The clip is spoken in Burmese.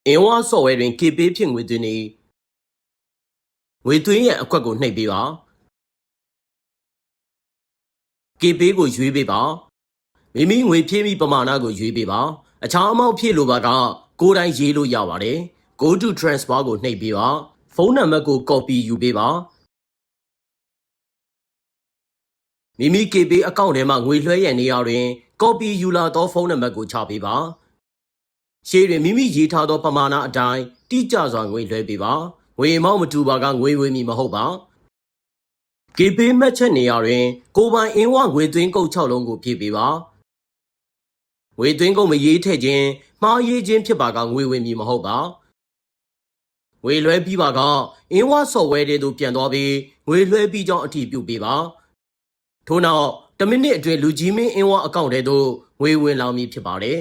အင်းဝါဆော့ဝဲတွင် KP ဖြင့်ငွေသွင်းနေငွေသွင်းရန်အကွက်ကိုနှိပ်ပေးပါ KP ကိုရွေးပေးပါမိမိငွေဖြည့်မိပမာဏကိုရွေးပေးပါအခြားအမောက်ဖြည့်လိုပါကကိုယ်တိုင်ရေးလို့ရပါတယ် Go to transfer ကိုနှိပ်ပေးပါဖုန်းနံပါတ်ကို copy ယူပေးပါမိမိ KP အကောင့်ထဲမှာငွေလွှဲရန်နေရာတွင် copy ယူလာသောဖုန်းနံပါတ်ကိုချပေးပါရှေ့တွင်မိမိရေးထားသောပမာဏအတိုင်းတိကျစွာငွေလွှဲပေးပါငွေအမောက်မတူပါကငွေဝင်မီမဟုတ်ပါ KP မှတ်ချက်နေရာတွင်ကိုပိုင်အင်းဝငွေသွင်းကုတ်6လုံးကိုဖြည့်ပေးပါငွေသွင်းကုတ်မရေးထည့်ခြင်းမှားရေးခြင်းဖြစ်ပါကငွေဝင်မီမဟုတ်ပါငွေလွှဲပြီးပါကအင်းဝဆော့ဝဲတဲ့သို့ပြန်သွားပြီးငွေလွှဲပြီးကြောင်းအတည်ပြုပေးပါထို့နောက်10မိနစ်အတွင်းလူကြီးမင်းအင်းဝအကောင့်ထဲသို့ငွေဝင်လာမည်ဖြစ်ပါတယ်